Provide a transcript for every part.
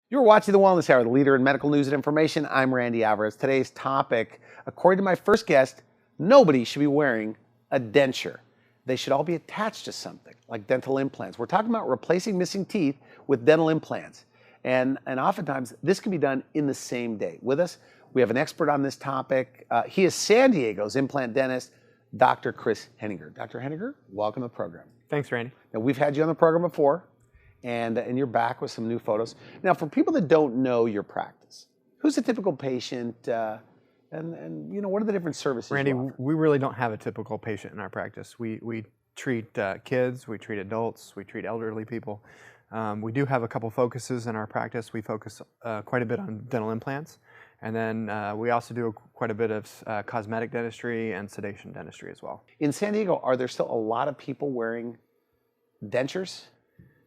You're watching The Wellness Hour, the leader in medical news and information. I'm Randy Alvarez. Today's topic, according to my first guest, nobody should be wearing a denture. They should all be attached to something, like dental implants. We're talking about replacing missing teeth with dental implants. And oftentimes, this can be done in the same day. With us, we have an expert on this topic. He is San Diego's implant dentist, Dr. Chris Henninger. Dr. Henninger, welcome to the program. Thanks, Randy. Now, we've had you on the program before. And you're back with some new photos. Now, for people that don't know your practice, who's a typical patient, and you know, what are the different services? Randy, we really don't have a typical patient in our practice. We treat kids, we treat adults, we treat elderly people. We do have a couple focuses in our practice. We focus quite a bit on dental implants, and then we also do quite a bit of cosmetic dentistry and sedation dentistry as well. In San Diego, are there still a lot of people wearing dentures?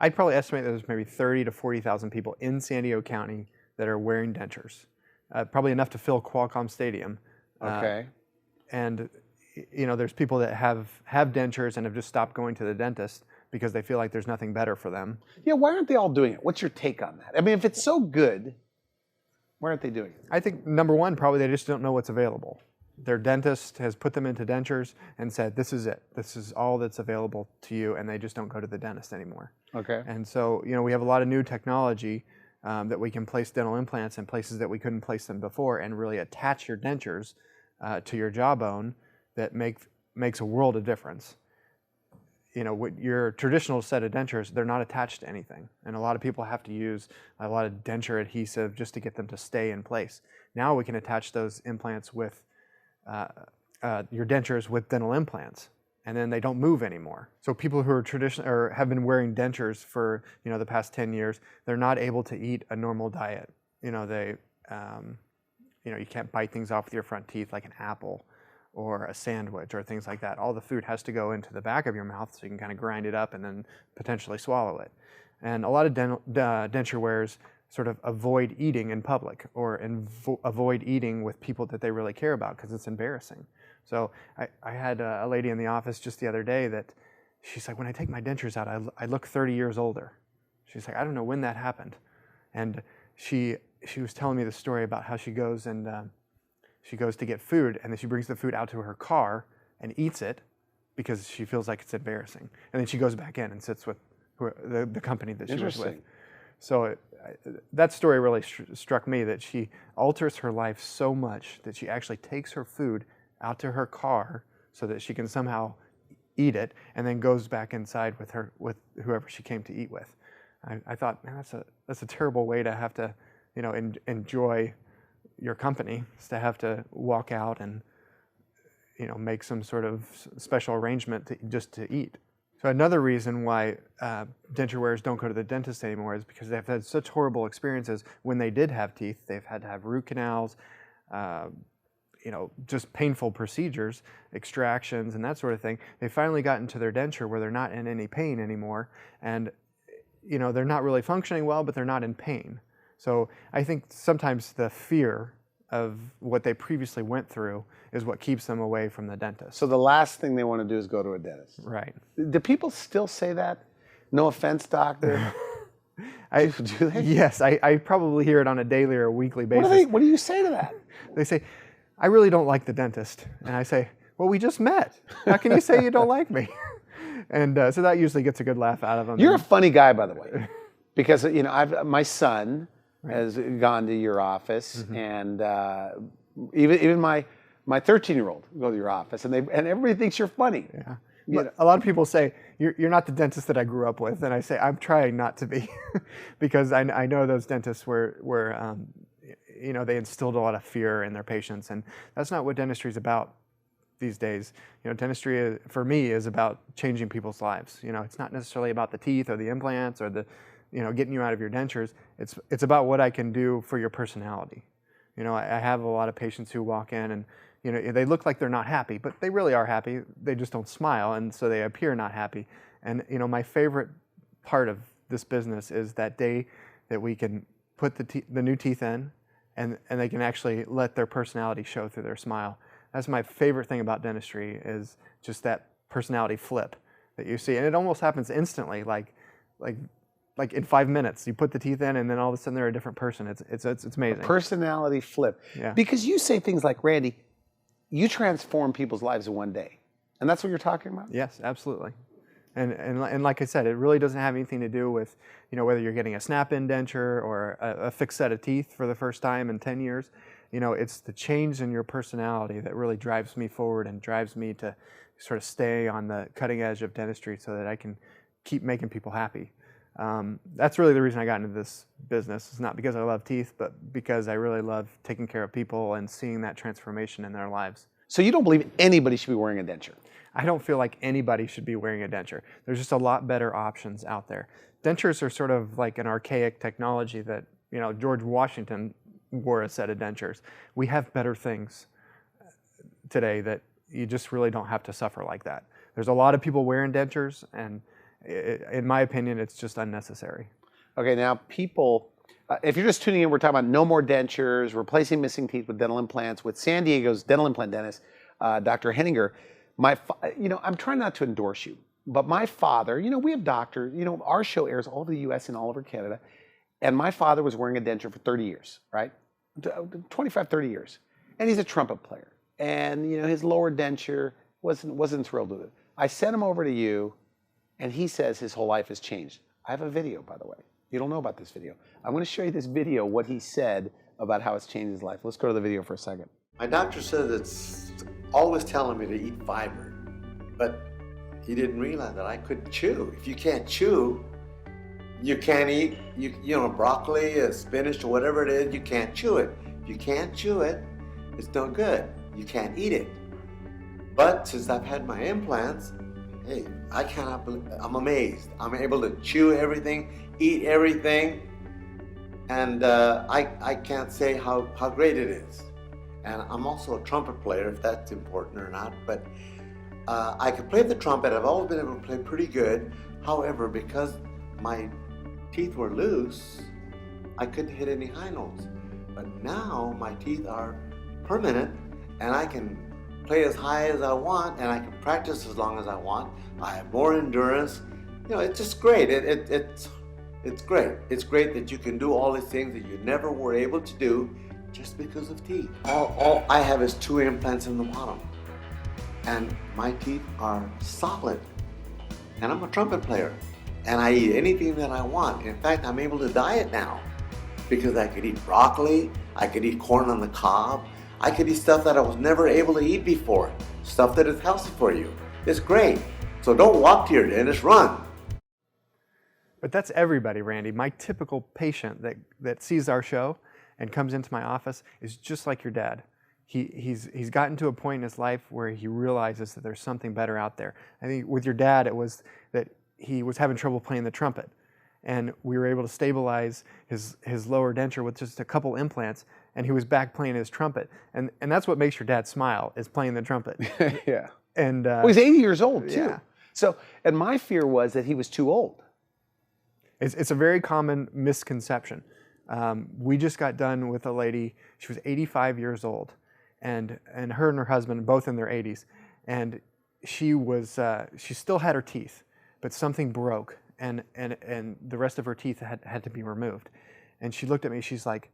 I'd probably estimate that there's maybe 30 to 40,000 people in San Diego County that are wearing dentures. Probably enough to fill Qualcomm Stadium. Okay. And you know, there's people that have dentures and have just stopped going to the dentist because they feel like there's nothing better for them. Yeah, why aren't they all doing it? What's your take on that? I mean, if it's so good, why aren't they doing it? I think number one, probably they just don't know what's available. Their dentist has put them into dentures and said, this is it. This is all that's available to you, and they just don't go to the dentist anymore. Okay. And so, you know, we have a lot of new technology that we can place dental implants in places that we couldn't place them before and really attach your dentures to your jawbone that makes a world of difference. You know, with your traditional set of dentures, they're not attached to anything. And a lot of people have to use a lot of denture adhesive just to get them to stay in place. Now we can attach those implants with your dentures with dental implants, and then they don't move anymore. So people who are traditional or have been wearing dentures for the past 10 years, they're not able to eat a normal diet. You know, they you can't bite things off with your front teeth like an apple or a sandwich or things like that. All the food has to go into the back of your mouth so you can kind of grind it up and then potentially swallow it. And a lot of denture wearers sort of avoid eating in public or avoid eating with people that they really care about because it's embarrassing. So I had a lady in the office just the other day that she's like, when I take my dentures out, I look 30 years older. She's like, I don't know when that happened. And she was telling me the story about how she goes to get food, and then she brings the food out to her car and eats it because she feels like it's embarrassing. And then she goes back in and sits with the company that she was with. So that story really struck me, that she alters her life so much that she actually takes her food out to her car so that she can somehow eat it, and then goes back inside with whoever she came to eat with. I thought, man, that's a terrible way to have to, enjoy your company, is to have to walk out and make some sort of special arrangement just to eat. So another reason why denture wearers don't go to the dentist anymore is because they've had such horrible experiences when they did have teeth. They've had to have root canals, just painful procedures, extractions, and that sort of thing. They finally got into their denture where they're not in any pain anymore, and they're not really functioning well, but they're not in pain. So I think sometimes the fear of what they previously went through is what keeps them away from the dentist. So the last thing they want to do is go to a dentist. Right. Do people still say that? No offense, doctor. Do they? Yes, I probably hear it on a daily or a weekly basis. What do you say to that? They say, I really don't like the dentist. And I say, well, we just met. How can you say you don't like me? And so that usually gets a good laugh out of them. You're a funny guy, by the way, because my son has gone to your office, and even my 13-year-old go to your office, and everybody thinks you're funny. Yeah. But a lot of people say, you're not the dentist that I grew up with. And I say, I'm trying not to be, because I know those dentists were they instilled a lot of fear in their patients, and that's not what dentistry is about these days. Dentistry for me is about changing people's lives. It's not necessarily about the teeth or the implants or the getting you out of your dentures. It's about what I can do for your personality. I have a lot of patients who walk in and they look like they're not happy, but they really are happy. They just don't smile, and so they appear not happy. And my favorite part of this business is that day that we can put the new teeth in, and they can actually let their personality show through their smile. That's my favorite thing about dentistry, is just that personality flip that you see, and it almost happens instantly. Like like in 5 minutes. You put the teeth in, and then all of a sudden they're a different person. It's amazing. Personality flip. Yeah. Because you say things like, Randy, you transform people's lives in one day. And that's what you're talking about? Yes, absolutely. And like I said, it really doesn't have anything to do with, whether you're getting a snap-in denture or a fixed set of teeth for the first time in 10 years. It's the change in your personality that really drives me forward and drives me to sort of stay on the cutting edge of dentistry so that I can keep making people happy. That's really the reason I got into this business. It's not because I love teeth, but because I really love taking care of people and seeing that transformation in their lives. So you don't believe anybody should be wearing a denture? I don't feel like anybody should be wearing a denture. There's just a lot better options out there. Dentures are sort of like an archaic technology that, George Washington wore a set of dentures. We have better things today that you just really don't have to suffer like that. There's a lot of people wearing dentures, and in my opinion, it's just unnecessary. Okay, now people, if you're just tuning in, we're talking about no more dentures, replacing missing teeth with dental implants with San Diego's dental implant dentist, Dr. Henninger. I'm trying not to endorse you, but my father, we have doctors, our show airs all over the U.S. and all over Canada, and my father was wearing a denture for 30 years, right? 25, 30 years. And he's a trumpet player. And, his lower denture wasn't thrilled with it. I sent him over to you, and he says his whole life has changed. I have a video, by the way. You don't know about this video. I'm going to show you this video, what he said about how it's changed his life. Let's go to the video for a second. My doctor says it's always telling me to eat fiber, but he didn't realize that I couldn't chew. If you can't chew, you can't eat, broccoli, spinach, or whatever it is, you can't chew it. If you can't chew it, it's no good. You can't eat it. But since I've had my implants, hey, I cannot believe, I'm amazed. I'm able to chew everything, eat everything, and I can't say how great it is. And I'm also a trumpet player, if that's important or not, but I can play the trumpet. I've always been able to play pretty good. However, because my teeth were loose, I couldn't hit any high notes. But now my teeth are permanent, and I can play as high as I want, and I can practice as long as I want. I have more endurance. It's just great. It's great. It's great that you can do all these things that you never were able to do just because of teeth. All I have is 2 implants in the bottom, and my teeth are solid. And I'm a trumpet player, and I eat anything that I want. In fact, I'm able to diet now because I could eat broccoli, I could eat corn on the cob, I could eat stuff that I was never able to eat before, stuff that is healthy for you. It's great. So don't walk to your dentist, run. But that's everybody, Randy. My typical patient that sees our show and comes into my office is just like your dad. He's gotten to a point in his life where he realizes that there's something better out there. I think with your dad, it was that he was having trouble playing the trumpet, and we were able to stabilize his lower denture with just a couple implants, and he was back playing his trumpet. And that's what makes your dad smile, is playing the trumpet. Yeah. And well, he's 80 years old too. Yeah. So, and my fear was that he was too old. It's a very common misconception. We just got done with a lady. She was 85 years old, and her and her husband, both in their 80s, and she still had her teeth, but something broke, and the rest of her teeth had to be removed. And she looked at me. She's like,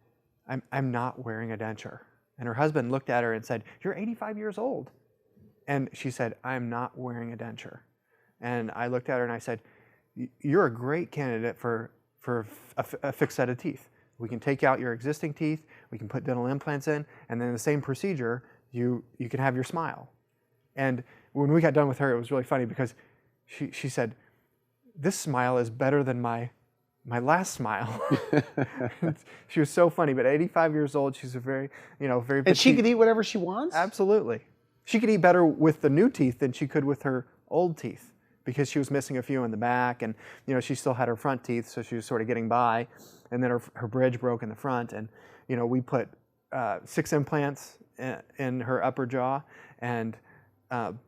"I'm not wearing a denture." And her husband looked at her and said, "You're 85 years old." And she said, "I'm not wearing a denture." And I looked at her and I said, "You're a great candidate for a fixed set of teeth. We can take out your existing teeth, we can put dental implants in, and then in the same procedure, you can have your smile." And when we got done with her, it was really funny because she said, "This smile is better than my last smile." She was so funny, but 85 years old, she's a very petite. And she could eat whatever she wants? Absolutely. She could eat better with the new teeth than she could with her old teeth, because she was missing a few in the back, and she still had her front teeth, so she was sort of getting by, and then her bridge broke in the front, and we put 6 implants in her upper jaw and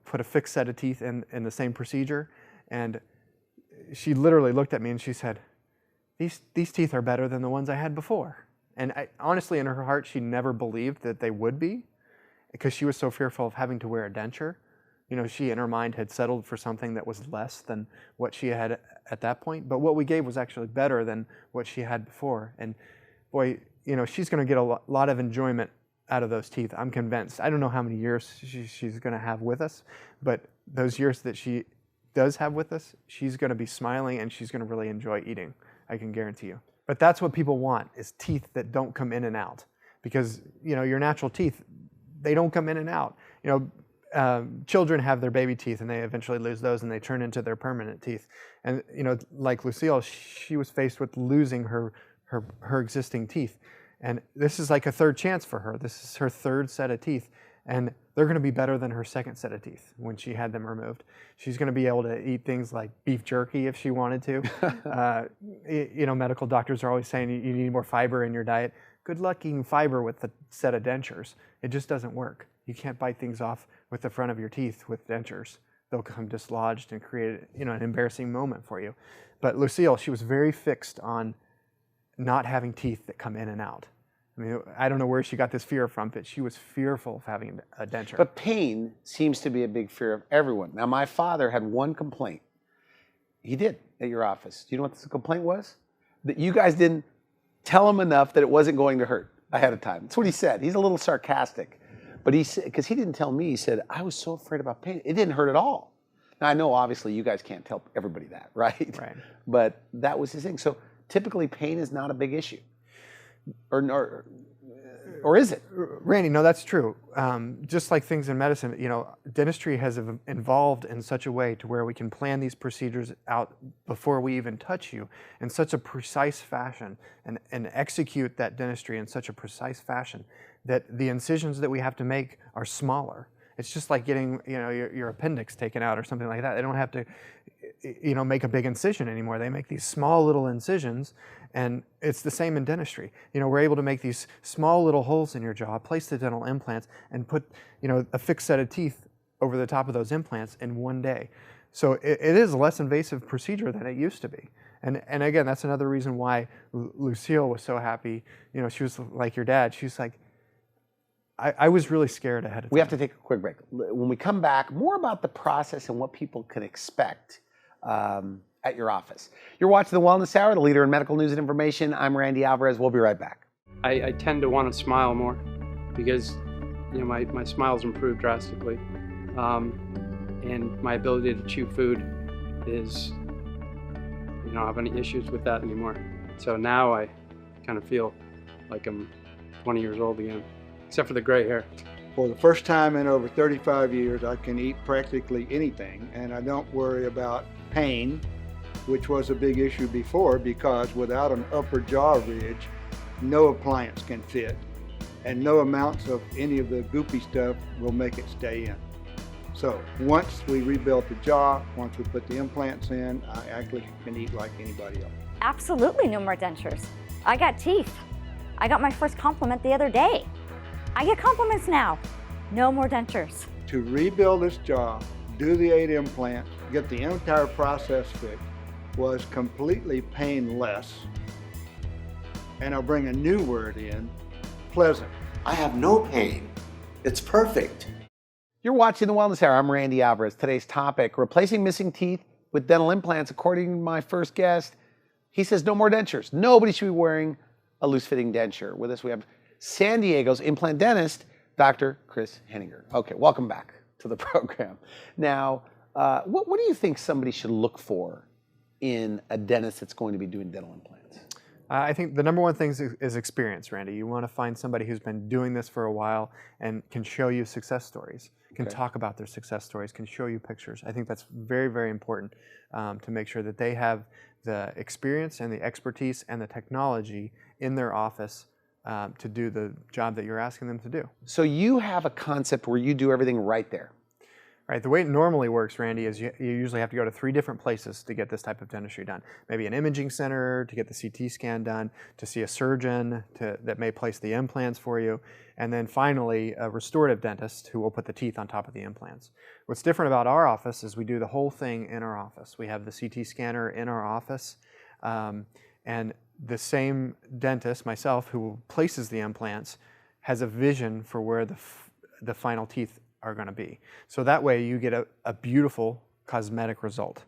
put a fixed set of teeth in the same procedure. And she literally looked at me and she said, these teeth are better than the ones I had before. And honestly, in her heart, she never believed that they would be, because she was so fearful of having to wear a denture. She in her mind had settled for something that was less than what she had at that point, but what we gave was actually better than what she had before. And boy, she's going to get a lot of enjoyment out of those teeth. I'm convinced. I don't know how many years she's going to have with us, but those years that she does have with us, she's going to be smiling and she's going to really enjoy eating. I can guarantee you. But that's what people want, is teeth that don't come in and out, because your natural teeth, they don't come in and out. Children have their baby teeth and they eventually lose those and they turn into their permanent teeth. And like Lucille, she was faced with losing her existing teeth. And this is like a third chance for her. This is her third set of teeth. And they're going to be better than her second set of teeth when she had them removed. She's going to be able to eat things like beef jerky if she wanted to. Medical doctors are always saying you need more fiber in your diet. Good luck eating fiber with a set of dentures. It just doesn't work. You can't bite things off with the front of your teeth with dentures. They'll become dislodged and create an embarrassing moment for you. But Lucille, she was very fixed on not having teeth that come in and out. I mean, I don't know where she got this fear from, but she was fearful of having a denture. But pain seems to be a big fear of everyone. Now, my father had one complaint. He did at your office. Do you know what the complaint was? That you guys didn't tell him enough that it wasn't going to hurt ahead of time. That's what he said. He's a little sarcastic. But he said, because he didn't tell me, he said, I was so afraid about pain. It didn't hurt at all. Now, I know obviously you guys can't tell everybody that, right? Right. But that was his thing. So typically pain is not a big issue. Or is it? Randy, no, that's true. Just like things in medicine, dentistry has evolved in such a way to where we can plan these procedures out before we even touch you in such a precise fashion and execute that dentistry in such a precise fashion that the incisions that we have to make are smaller. It's just like getting your appendix taken out or something like that. They don't have to make a big incision anymore. They make these small little incisions, and it's the same in dentistry. We're able to make these small little holes in your jaw, place the dental implants, and put a fixed set of teeth over the top of those implants in one day. So it is a less invasive procedure than it used to be. And again, that's another reason why Lucille was so happy. She was like your dad. She was like, I was really scared ahead of time. We have to take a quick break. When we come back, more about the process and what people can expect at your office. You're watching The Wellness Hour, the leader in medical news and information. I'm Randy Alvarez. We'll be right back. I tend to want to smile more because my smile's improved drastically, and my ability to chew food is, I don't have any issues with that anymore. So now I kind of feel like I'm 20 years old again, except for the gray hair. For the first time in over 35 years, I can eat practically anything, and I don't worry about pain, which was a big issue before, because without an upper jaw ridge, no appliance can fit, and no amounts of any of the goopy stuff will make it stay in. So once we rebuilt the jaw, once we put the implants in, I actually can eat like anybody else. Absolutely no more dentures. I got teeth. I got my first compliment the other day. I get compliments now. No more dentures. To rebuild this jaw, do the 8 implants, get the entire process fixed, was completely painless. And I'll bring a new word in, pleasant. I have no pain. It's perfect. You're watching The Wellness Hour. I'm Randy Alvarez. Today's topic, replacing missing teeth with dental implants. According to my first guest, he says no more dentures. Nobody should be wearing a loose-fitting denture. With us, we have San Diego's implant dentist, Dr. Chris Henninger. Okay, welcome back to the program. Now, what do you think somebody should look for in a dentist that's going to be doing dental implants? I think the number one thing is experience, Randy. You want to find somebody who's been doing this for a while and can show you success stories, can talk about their success stories, can show you pictures. I think that's very, very important to make sure that they have the experience and the expertise and the technology in their office to do the job that you're asking them to do. So you have a concept where you do everything right there. Right, the way it normally works, Randy, is you usually have to go to 3 different places to get this type of dentistry done. Maybe an imaging center to get the CT scan done, to see a surgeon that may place the implants for you, and then finally a restorative dentist who will put the teeth on top of the implants. What's different about our office is we do the whole thing in our office. We have the CT scanner in our office, and the same dentist, myself, who places the implants, has a vision for where the final teeth are going to be. So that way you get a beautiful cosmetic result.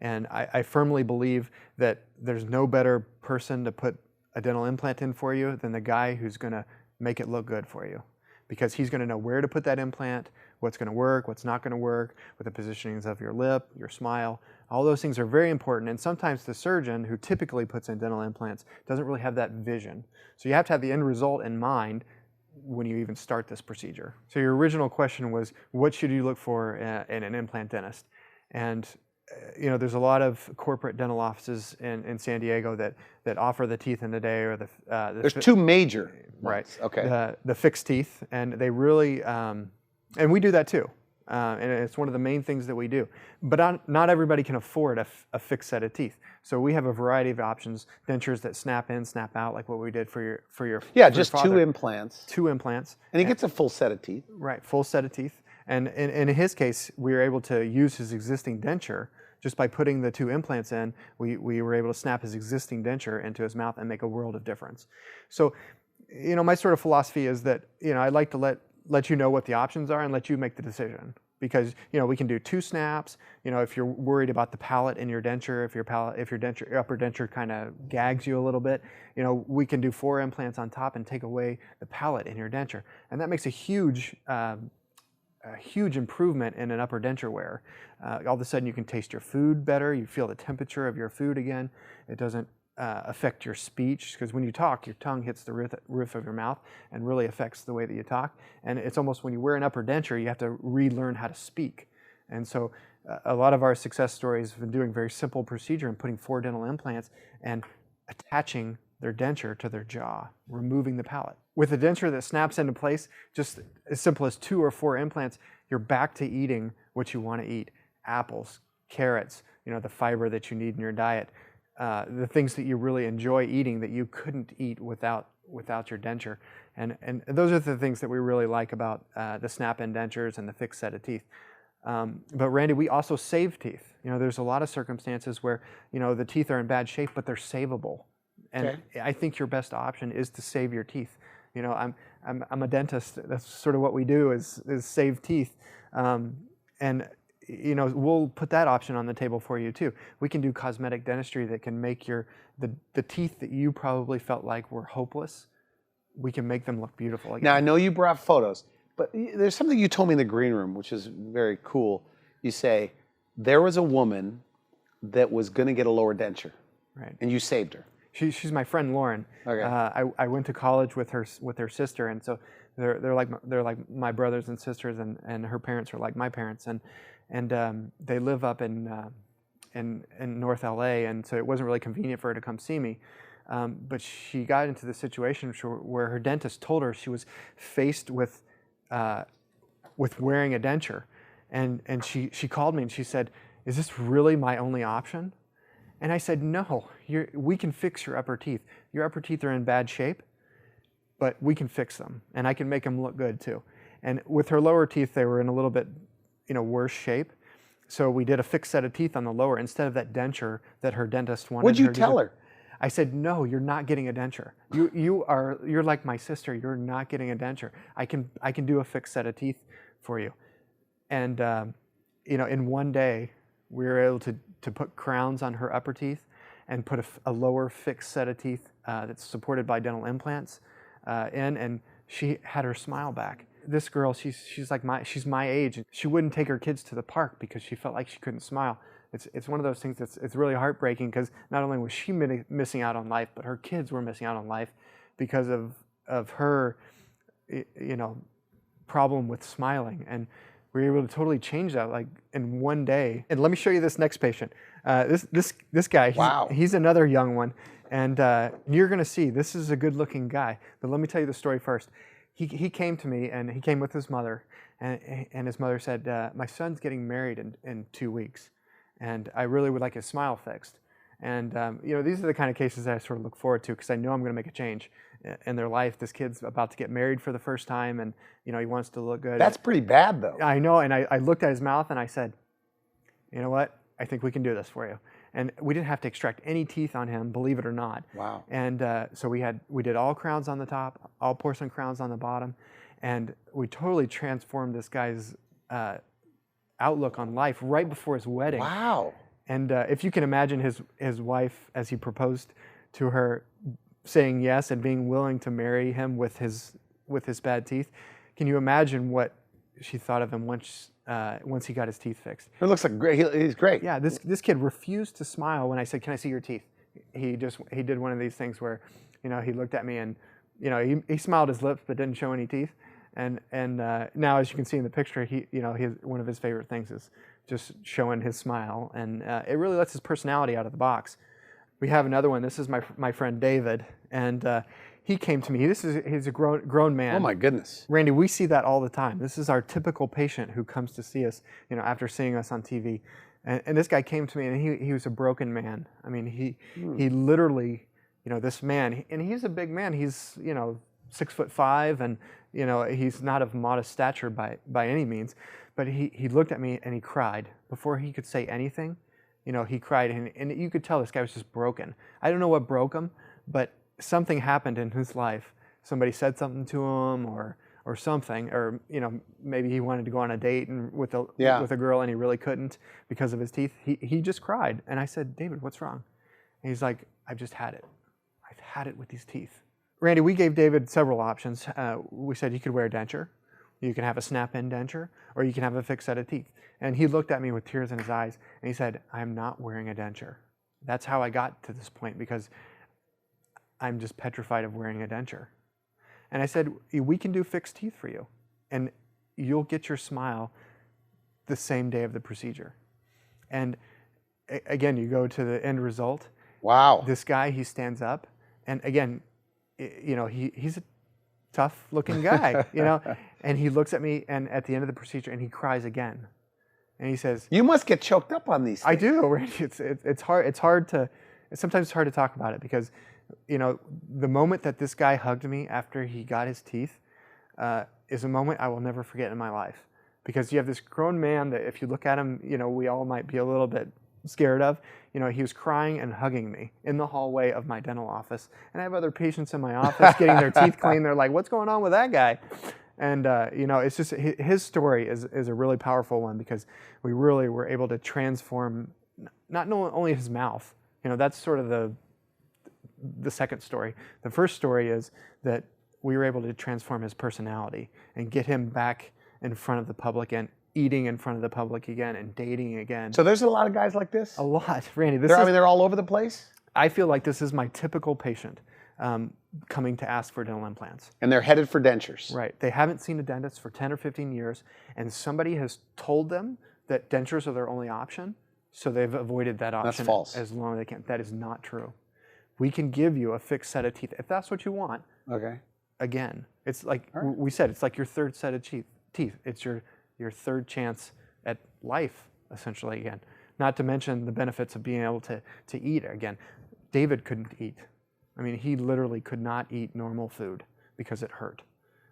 And I firmly believe that there's no better person to put a dental implant in for you than the guy who's going to make it look good for you, because he's going to know where to put that implant, what's going to work, what's not going to work, with the positionings of your lip, your smile. All those things are very important, and sometimes the surgeon who typically puts in dental implants doesn't really have that vision. So you have to have the end result in mind when you even start this procedure. So your original question was, what should you look for in an implant dentist? And you know, there's a lot of corporate dental offices in San Diego that offer the teeth in a day, or the There's two major right. ones. Okay. The fixed teeth, and they really, and we do that too. And it's one of the main things that we do. But not everybody can afford a fixed set of teeth. So we have a variety of options: dentures that snap in, snap out, like what we did for your Yeah, for just your two father. implants. Two implants. And he gets a full set of teeth. Right, full set of teeth. And in his case, we were able to use his existing denture. Just by putting the two implants in, we were able to snap his existing denture into his mouth and make a world of difference. So, you know, my sort of philosophy is that, you know, I'd like to let you know what the options are and let you make the decision. Because, you know, we can do 2 snaps. You know, if you're worried about the palate in your denture, if your upper denture kind of gags you a little bit, you know, we can do 4 implants on top and take away the palate in your denture. And that makes a huge improvement in an upper denture wear. All of a sudden you can taste your food better, you feel the temperature of your food again. It doesn't affect your speech, because when you talk, your tongue hits the roof of your mouth and really affects the way that you talk. And it's almost, when you wear an upper denture, you have to relearn how to speak. And so a lot of our success stories have been doing a very simple procedure and putting 4 dental implants and attaching their denture to their jaw, removing the palate. With a denture that snaps into place, just as simple as 2 or 4 implants, you're back to eating what you want to eat. Apples, carrots, you know, the fiber that you need in your diet, the things that you really enjoy eating that you couldn't eat without your denture. And those are the things that we really like about the snap-in dentures and the fixed set of teeth. But Randy, we also save teeth. You know, there's a lot of circumstances where, you know, the teeth are in bad shape, but they're savable. And Okay. I think your best option is to save your teeth. You know, I'm a dentist. That's sort of what we do, is save teeth. And you know, we'll put that option on the table for you too. We can do cosmetic dentistry that can make the teeth that you probably felt like were hopeless, we can make them look beautiful again. Now, I know you brought photos, but there's something you told me in the green room, which is very cool. You say, there was a woman that was going to get a lower denture, Right. and you saved her. She's my friend Lauren. Okay. I went to college with her sister, and so they're like my brothers and sisters, and her parents are like my parents, and they live up in North LA, and so it wasn't really convenient for her to come see me. But she got into the situation where her dentist told her she was faced with wearing a denture, and she called me and she said, "Is this really my only option?" And I said, "No, we can fix your upper teeth. Your upper teeth are in bad shape, but we can fix them, and I can make them look good too." And with her lower teeth, they were in a little bit, worse shape. So we did a fixed set of teeth on the lower instead of that denture that her dentist wanted. What'd you tell her? I said, "No, you're not getting a denture. You're like my sister. You're not getting a denture. I can do a fixed set of teeth for you." And in one day, we were able to put crowns on her upper teeth and put a lower fixed set of teeth that's supported by dental implants in, and she had her smile back. This girl, she's my age, and she wouldn't take her kids to the park because she felt like she couldn't smile. It's one of those things it's really heartbreaking, because not only was she missing out on life, but her kids were missing out on life because of her problem with smiling. And we were able to totally change that, like, in one day. And let me show you this next patient. This guy, Wow. He's another young one, and you're gonna see, this is a good looking guy. But let me tell you the story first. He came to me, and he came with his mother, and his mother said, "My son's getting married in 2 weeks, and I really would like his smile fixed." And these are the kind of cases that I sort of look forward to, because I know I'm going to make a change in their life. This kid's about to get married for the first time, and he wants to look good. That's pretty bad, though. I know, and I looked at his mouth and I said, "You know what? I think we can do this for you." And we didn't have to extract any teeth on him, believe it or not. Wow. And so we did all crowns on the top, all porcelain crowns on the bottom, and we totally transformed this guy's outlook on life right before his wedding. Wow. And if you can imagine his wife as he proposed to her, saying yes and being willing to marry him with his bad teeth, can you imagine what she thought of him once he got his teeth fixed? It looks like great. He's great. Yeah, this kid refused to smile when I said, "Can I see your teeth?" He did one of these things where, he looked at me and, he smiled his lips but didn't show any teeth. And now, as you can see in the picture, one of his favorite things is just showing his smile, and it really lets his personality out of the box. We have another one. This is my friend David, and he came to me. He's a grown man. Oh my goodness, Randy, we see that all the time. This is our typical patient who comes to see us, after seeing us on TV. And this guy came to me, and he was a broken man. I mean, he literally, this man, and he's a big man. He's 6'5", and he's not of modest stature by any means. But he looked at me and he cried before he could say anything. He cried, and you could tell this guy was just broken. I don't know what broke him, but something happened in his life. Somebody said something to him, or something, or maybe he wanted to go on a date with a girl and he really couldn't because of his teeth. He just cried, and I said, "David, what's wrong?" And he's like, "I've just had it. I've had it with these teeth." Randy, we gave David several options. We said you could wear a denture, you can have a snap-in denture, or you can have a fixed set of teeth. And he looked at me with tears in his eyes, and he said, "I'm not wearing a denture." That's how I got to this point, because I'm just petrified of wearing a denture. And I said, "We can do fixed teeth for you, and you'll get your smile the same day of the procedure." And again, you go to the end result. Wow. This guy, he stands up, and again, he's a tough-looking guy, and he looks at me, and at the end of the procedure, and he cries again, and he says, "You must get choked up on these things." I do, Randy. It's hard to sometimes it's hard to talk about it, because the moment that this guy hugged me after he got his teeth is a moment I will never forget in my life, because you have this grown man that, if you look at him, we all might be a little bit scared of. He was crying and hugging me in the hallway of my dental office, and I have other patients in my office getting their teeth cleaned. They're like, "What's going on with that guy?" And it's just his story is a really powerful one, because we really were able to transform not only his mouth. That's sort of the second story. The first story is that we were able to transform his personality and get him back in front of the public and eating in front of the public again and dating again. So there's a lot of guys like this? A lot, Randy. They're all over the place? I feel like this is my typical patient coming to ask for dental implants. And they're headed for dentures. Right. They haven't seen a dentist for 10 or 15 years, and somebody has told them that dentures are their only option, so they've avoided that option. That's false. As long as they can. That is not true. We can give you a fixed set of teeth if that's what you want. Okay. Again, it's like we said, it's like your third set of teeth. It's your third chance at life, essentially, again. Not to mention the benefits of being able to eat again. David couldn't eat. I mean, he literally could not eat normal food because it hurt.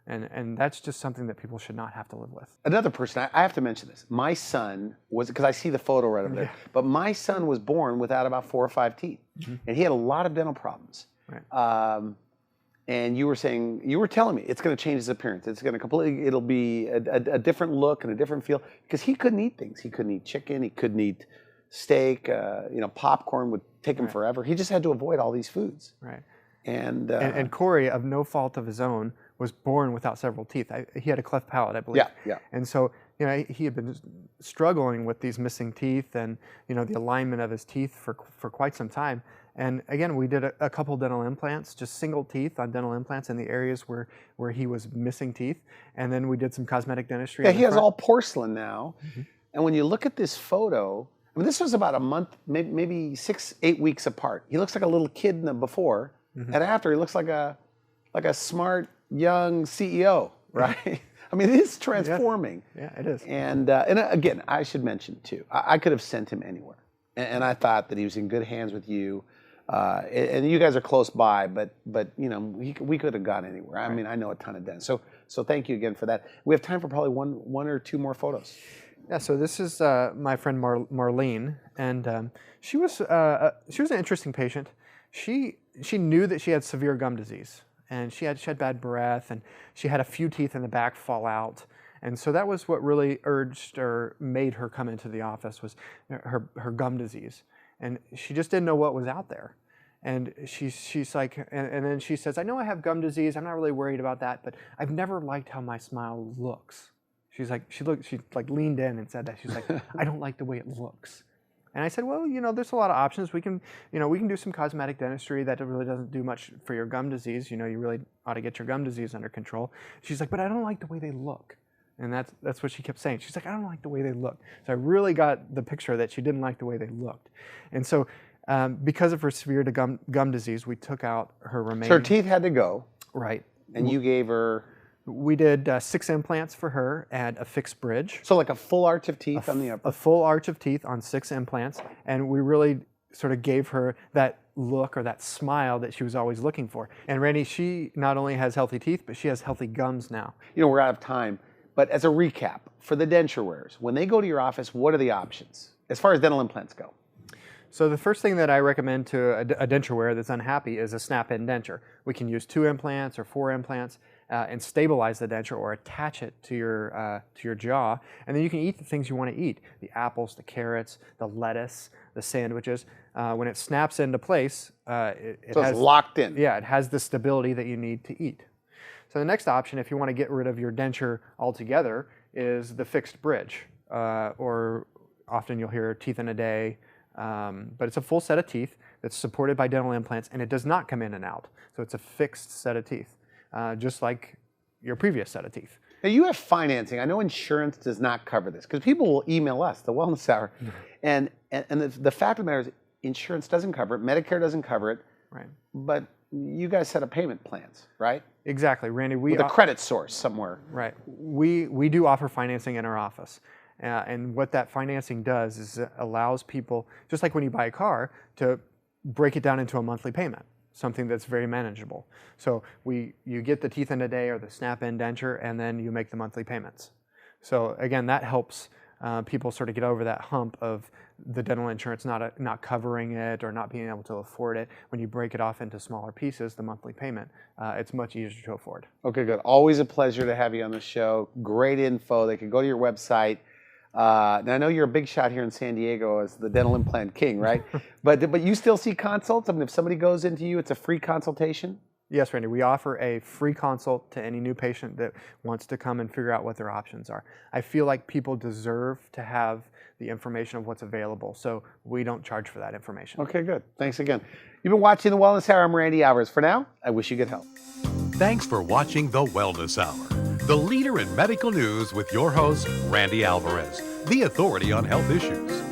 And that's just something that people should not have to live with. Another person, I have to mention this. My son was, because I see the photo right over there, but my son was born without about 4 or 5 teeth. And he had a lot of dental problems. Right. And you were telling me it's going to change his appearance. It's going to it'll be a different look and a different feel, because he couldn't eat things. He couldn't eat chicken. He couldn't eat steak. Popcorn would take him forever. He just had to avoid all these foods. Right. And Corey, of no fault of his own, was born without several teeth. He had a cleft palate, I believe. Yeah. And so, he had been struggling with these missing teeth and, the alignment of his teeth for quite some time. And again, we did a couple dental implants, just single teeth on dental implants in the areas where he was missing teeth. And then we did some cosmetic dentistry. Yeah, he has all porcelain now. And when you look at this photo, I mean, this was about a month, maybe 6-8 weeks apart. He looks like a little kid in the before, and after he looks like a smart young CEO, right? I mean, it's transforming. Yeah, it is. And again, I should mention too, I could have sent him anywhere, and I thought that he was in good hands with you. And you guys are close by, but we could have gone anywhere. I mean, I know a ton of dentists. So thank you again for that. We have time for probably one or two more photos. Yeah. So this is my friend Marlene, and she was an interesting patient. She knew that she had severe gum disease, and she had bad breath, and she had a few teeth in the back fall out, And so that was what really urged or made her come into the office, was her gum disease. And she just didn't know what was out there. And she's like, and then she says, I know I have gum disease. I'm not really worried about that, but I've never liked how my smile looks. She leaned in and said that. She's like, I don't like the way it looks. And I said, well, there's a lot of options. We can do some cosmetic dentistry that really doesn't do much for your gum disease. You really ought to get your gum disease under control. She's like, but I don't like the way they look. And that's what she kept saying. She's like, I don't like the way they look. So I really got the picture that she didn't like the way they looked. And so because of her severe gum disease, we took out her remaining. So her teeth had to go. Right. And you gave her. We did 6 implants for her and a fixed bridge. So like a full arch of teeth on the upper. A full arch of teeth on 6 implants. And we really sort of gave her that look or that smile that she was always looking for. And Randy, she not only has healthy teeth, but she has healthy gums now. We're out of time. But as a recap, for the denture wearers, when they go to your office, what are the options as far as dental implants go? So the first thing that I recommend to a denture wearer that's unhappy is a snap-in denture. We can use 2 implants or 4 implants and stabilize the denture or attach it to your jaw, and then you can eat the things you want to eat: the apples, the carrots, the lettuce, the sandwiches. When it snaps into place, it's locked in. Yeah, it has the stability that you need to eat. So the next option, if you want to get rid of your denture altogether, is the fixed bridge, or often you'll hear teeth in a day. But it's a full set of teeth that's supported by dental implants, and it does not come in and out. So it's a fixed set of teeth, just like your previous set of teeth. Now you have financing. I know insurance does not cover this because people will email us, the Wellness Hour, and the fact of the matter is insurance doesn't cover it, Medicare doesn't cover it, right? But you guys set up payment plans, right? Exactly, Randy. With a credit source somewhere. Right. We do offer financing in our office. And what that financing does is it allows people, just like when you buy a car, to break it down into a monthly payment, something that's very manageable. So you get the teeth in a day or the snap-in denture, and then you make the monthly payments. So again, that helps people sort of get over that hump of the dental insurance not covering it or not being able to afford it. When you break it off into smaller pieces, the monthly payment, it's much easier to afford. Okay, good. Always a pleasure to have you on the show. Great info. They can go to your website. Now I know you're a big shot here in San Diego as the dental implant king, right? but you still see consults? I mean, if somebody goes into you, it's a free consultation? Yes, Randy. We offer a free consult to any new patient that wants to come and figure out what their options are. I feel like people deserve to have the information of what's available, so we don't charge for that information. Okay, good. Thanks again. You've been watching The Wellness Hour. I'm Randy Alvarez. For now, I wish you good health. Thanks for watching The Wellness Hour, the leader in medical news with your host, Randy Alvarez, the authority on health issues.